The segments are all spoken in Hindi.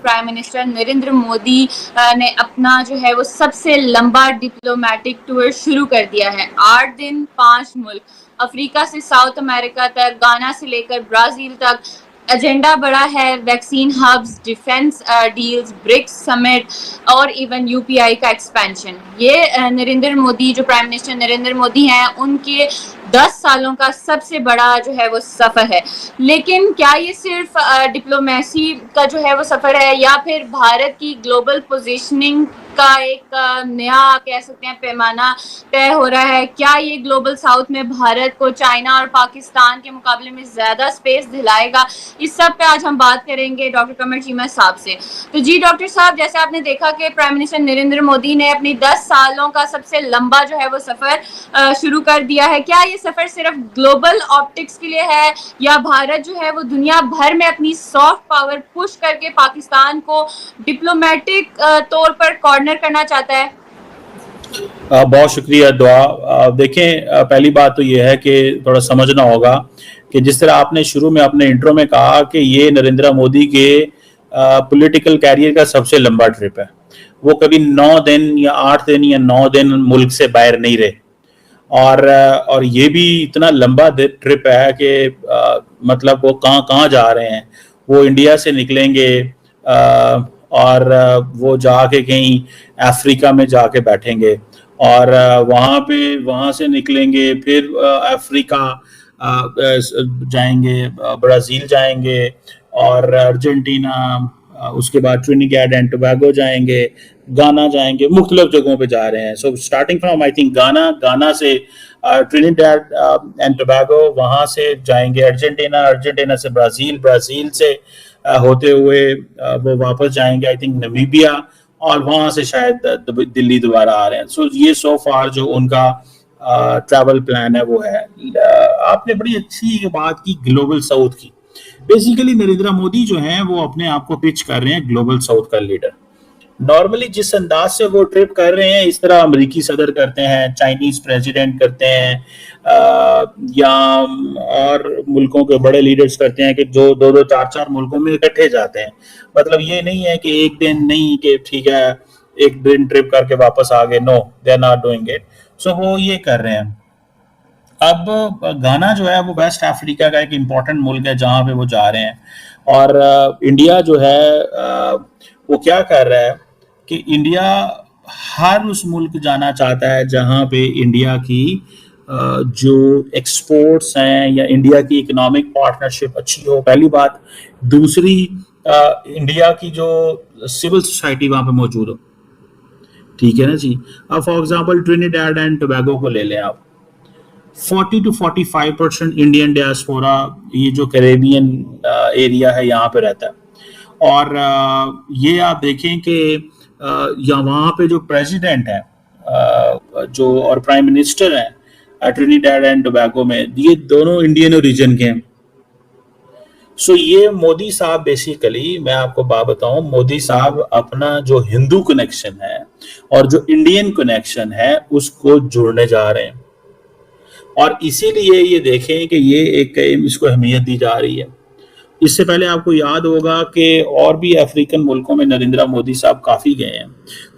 प्राइम मिनिस्टर नरेंद्र मोदी ने अपना जो है वो सबसे लंबा डिप्लोमेटिक टूर शुरू कर दिया है। 8 दिन 5 मुल्क, अफ्रीका से साउथ अमेरिका तक, गाना से लेकर ब्राजील तक। एजेंडा बड़ा है, vaccine hubs, defence deals, BRICS summit और इवन यूपीआई का एक्सपेंशन। ये नरेंद्र मोदी, जो प्राइम मिनिस्टर नरेंद्र मोदी हैं, उनके 10 सालों का सबसे बड़ा जो है वो सफर है। लेकिन क्या ये सिर्फ डिप्लोमेसी का जो है वो सफर है, या फिर भारत की ग्लोबल पोजीशनिंग का एक नया कह सकते हैं पैमाना तय हो रहा है? क्या ये ग्लोबल साउथ में भारत को चाइना और पाकिस्तान के मुकाबले में ज्यादा स्पेस दिलाएगा? इस सब पे आज हम बात करेंगे डॉक्टर कमर चीमा साहब से। तो जी डॉक्टर साहब, जैसे आपने देखा कि प्राइम मिनिस्टर नरेंद्र मोदी ने अपनी 10 सालों का सबसे लंबा जो है वो सफर शुरू कर दिया है। क्या ये सफर सिर्फ ग्लोबल ऑप्टिक्स के लिए है, या भारत जो है वो दुनिया भर में अपनी सॉफ्ट पावर पुश करके पाकिस्तान को डिप्लोमेटिक तौर पर कॉर्नर करना चाहता है? बहुत शुक्रिया दुआ। देखें, पहली बात तो ये है कि थोड़ा समझना होगा कि जिस तरह आपने शुरू में अपने इंट्रो में कहा कि ये नरेंद्र मोदी के पॉलिटिकल कैरियर का सबसे लंबा ट्रिप है। वो कभी 9 दिन या 8 दिन या 9 दिन मुल्क से बाहर नहीं रहे, और ये भी इतना लंबा ट्रिप है कि मतलब वो कहाँ जा रहे हैं। वो इंडिया से निकलेंगे और वो जाके कहीं अफ्रीका में जाके बैठेंगे, और वहाँ से निकलेंगे, फिर अफ्रीका जाएंगे, ब्राज़ील जाएंगे और अर्जेंटीना, उसके बाद ट्रिनिडैड एंड टोबैगो जाएंगे, गाना जाएंगे, मुख्तलिफ जगहों पे जा रहे हैं। So starting from I think गाना से ट्रिनिडैड एंड टोबैगो, वहाँ से जाएंगे अर्जेंटीना से ब्राज़ील से होते हुए वो वापस जाएंगे आई थिंक नमीबिया, और वहाँ से शायद दिल्ली दोबारा आ रहे हैं। सो ये सो फार जो उनका ट्रैवल प्लान है वो है। आपने बड़ी अच्छी बात की ग्लोबल साउथ की। बेसिकली नरेंद्र मोदी जो हैं वो अपने आप को पिच कर रहे हैं ग्लोबल साउथ का लीडर। नॉर्मली जिस अंदाज से वो ट्रिप कर रहे हैं, इस तरह अमेरिकी सदर करते हैं, चाइनीज प्रेसिडेंट करते हैं, या और मुल्कों के बड़े लीडर्स करते हैं कि जो 2-2, 4-4 मुल्कों में इकट्ठे जाते हैं। मतलब ये नहीं है कि एक दिन नहीं कि ठीक है एक दिन ट्रिप करके वापस आ गए। No, they are not doing it. So वो ये कर रहे हैं। अब गाना जो है वो वेस्ट अफ्रीका का एक इम्पॉर्टेंट मुल्क है जहाँ पे वो जा रहे हैं, और इंडिया जो है वो क्या कर रहा है कि इंडिया हर उस मुल्क जाना चाहता है जहाँ पे इंडिया की जो एक्सपोर्ट्स हैं या इंडिया की इकोनॉमिक पार्टनरशिप अच्छी हो, पहली बात। दूसरी, इंडिया की जो सिविल सोसाइटी वहाँ पे मौजूद हो। ठीक है ना जी। अब फॉर एग्जांपल ट्रिनिडैड एंड टोबैगो को ले लें आप, 40 to 45% इंडियन डियास्पोरा, ये जो कैरेबियन एरिया है यहाँ पे रहता है। और ये आप देखें कि यहाँ वहाँ पे जो प्रेसिडेंट है जो और प्राइम मिनिस्टर हैं ट्रिनिडैड एंड टोबैगो में, ये दोनों इंडियन ओरिजिन के हैं। सो ये मोदी साहब बेसिकली, मैं आपको बात बताऊं, मोदी साहब अपना जो हिंदू कनेक्शन है और जो इंडियन कनेक्शन है उसको जोड़ने जा रहे हैं, और इसीलिए ये देखें कि ये एक इसको अहमियत दी जा रही है। इससे पहले आपको याद होगा कि और भी अफ्रीकन मुल्कों में नरेंद्र मोदी साहब काफ़ी गए हैं।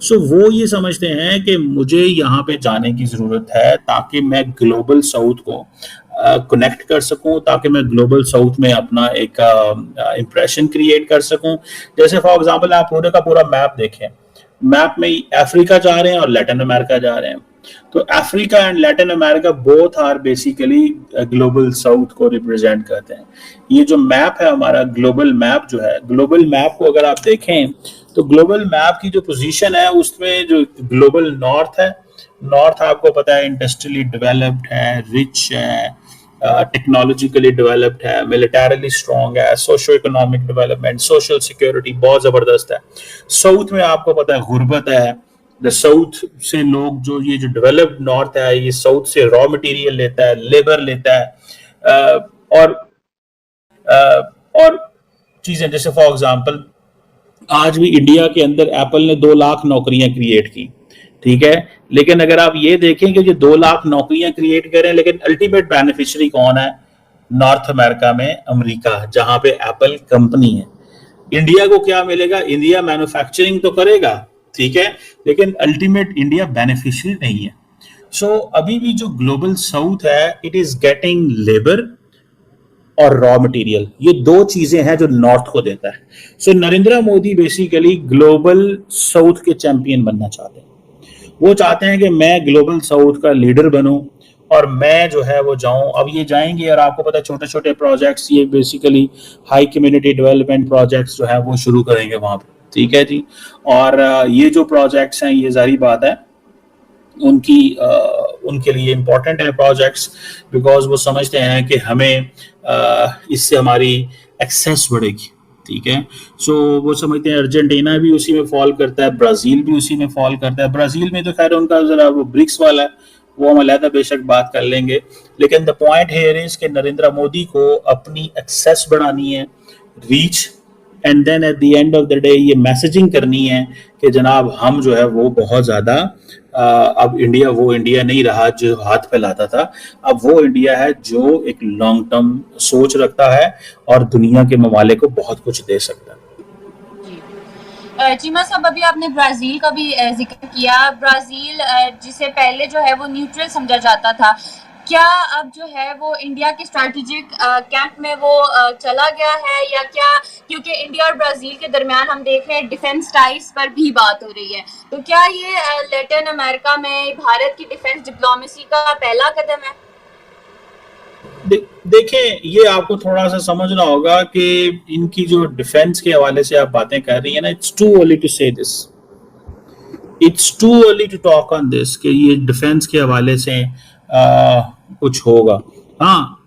सो वो ये समझते हैं कि मुझे यहाँ पे जाने की ज़रूरत है ताकि मैं ग्लोबल साउथ को कनेक्ट कर सकूं, ताकि मैं ग्लोबल साउथ में अपना एक इम्प्रेशन क्रिएट कर सकूं। जैसे फॉर एग्जांपल आप पूरे का पूरा मैप देखें, मैप में अफ्रीका जा रहे हैं और लैटिन अमेरिका जा रहे हैं। तो Africa and Latin America both are basically global south को रिप्रेजेंट करते हैं। ये जो मैप है हमारा ग्लोबल मैप जो है, ग्लोबल मैप को अगर आप देखें तो ग्लोबल मैप की जो पोजीशन है उसमें जो ग्लोबल नॉर्थ है, नॉर्थ आपको पता है इंडस्ट्रियली डेवलप्ड है, रिच है, टेक्नोलॉजिकली डेवलप्ड है, मिलिटरीली स्ट्रॉन्ग है, socio economic development, social security बहुत जबरदस्त है। साउथ में आपको पता है गुर्बत है। द साउथ से लोग जो ये जो डेवलप्ड नॉर्थ है, ये साउथ से रॉ मटेरियल लेता है, लेबर लेता है, और चीजें जैसे फॉर एग्जांपल आज भी इंडिया के अंदर एप्पल ने 2 लाख नौकरियां क्रिएट की। ठीक है, लेकिन अगर आप ये देखें कि ये 2 लाख नौकरियां क्रिएट करें, लेकिन अल्टीमेट बेनिफिशियरी कौन है? नॉर्थ अमेरिका में अमेरिका, जहां पे एप्पल कंपनी है। इंडिया को क्या मिलेगा? इंडिया मैन्युफैक्चरिंग तो करेगा, ठीक है, लेकिन अल्टीमेट इंडिया बेनिफिशियरी नहीं है। सो अभी भी जो ग्लोबल साउथ है, इट इज गेटिंग लेबर और रॉ मटेरियल, ये दो चीजें हैं जो नॉर्थ को देता है। So Narendra Modi basically global south के चैंपियन बनना चाहते हैं। वो चाहते हैं कि मैं ग्लोबल साउथ का लीडर बनूं और मैं जो है वो जाऊं। अब ये जाएंगे और आपको पता है छोटे छोटे प्रोजेक्ट्स, ये basically high community development projects जो है वो शुरू करेंगे वहां पर, ठीक है जी। और ये जो प्रोजेक्ट्स हैं, ये जारी बात है उनके लिए इम्पोर्टेंट है प्रोजेक्ट्स, बिकॉज वो समझते हैं कि हमें इससे हमारी एक्सेस बढ़ेगी, ठीक है। सो वो समझते हैं अर्जेंटीना भी उसी में फॉल करता है, ब्राजील भी उसी में फॉल करता है। ब्राजील में तो खैर उनका जरा वो ब्रिक्स वाला है, वो हम अलहदा बेशक बात कर लेंगे, लेकिन द पॉइंट हियर इज कि नरेंद्र मोदी को अपनी एक्सेस बढ़ानी है, reach, and then at the end of the day ये मैसेजिंग करनी है कि जनाब हम जो है वो बहुत ज्यादा अब इंडिया वो इंडिया नहीं रहा जो हाथ फैलाता था, अब वो इंडिया है जो एक लॉन्ग टर्म सोच रखता है और दुनिया के ममालिक को बहुत कुछ दे सकता है। चीमा साहब, अभी आपने ब्राजील का भी जिक्र किया। ब्राजील जिसे पहले जो है वो न्यूट्रल समझा जाता था, क्या अब जो है वो इंडिया के स्ट्रैटेजिक कैंप में वो चला गया है या क्या? क्योंकि इंडिया और ब्राजील के दरमियान हम देख रहे हैं डिफेंस टाइज पर भी बात हो रही है, तो क्या ये लैटिन अमेरिका में भारत की डिफेंस डिप्लोमेसी का पहला कदम है? देखें, ये आपको थोड़ा सा समझना होगा कि इनकी जो डिफेंस के हवाले से आप बातें कर रही है ना, it's too early to say this, it's too early to talk on this कि ये डिफेंस के हवाले से कुछ होगा। हाँ,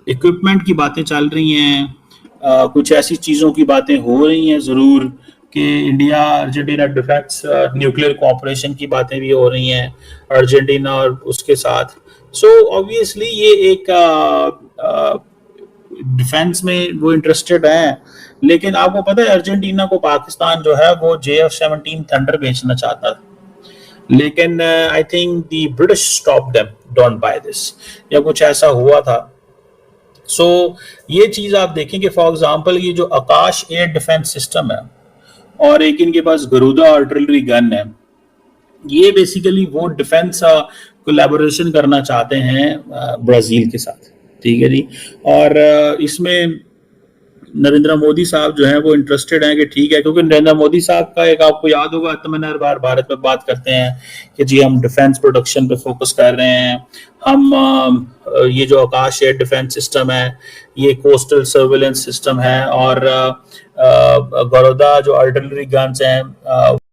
इक्विपमेंट की बातें चल रही हैं, कुछ ऐसी चीज़ों की बातें हो रही हैं ज़रूर कि India Argentina defence nuclear cooperation की बातें भी हो रही हैं अर्जेंटीना और उसके साथ। सो ऑब्वियसली ये एक डिफेंस में वो इंटरेस्टेड हैं, लेकिन आपको पता है अर्जेंटीना को पाकिस्तान जो है वो JF-17 थंडर बेचना चाहता था, लेकिन I think the British stop them, don't by this, या कुछ ऐसा हुआ था। सो ये चीज आप देखें कि फॉर एग्जांपल ये जो आकाश एयर डिफेंस सिस्टम है और एक इनके पास गरुदा आर्टिलरी गन है, ये बेसिकली वो डिफेंस कोलैबोरेशन करना चाहते हैं ब्राजील के साथ, ठीक है जी। और इसमें नरेंद्र मोदी साहब जो है वो इंटरेस्टेड हैं कि ठीक है, क्योंकि नरेंद्र मोदी साहब का एक आपको याद होगा तमन्ना हर बार भारत में बात करते हैं कि जी हम डिफेंस प्रोडक्शन पे फोकस कर रहे हैं, हम ये जो आकाश एयर डिफेंस सिस्टम है, ये कोस्टल सर्वेलेंस सिस्टम है, और गरुदा जो आर्टिलरी गन्स हैं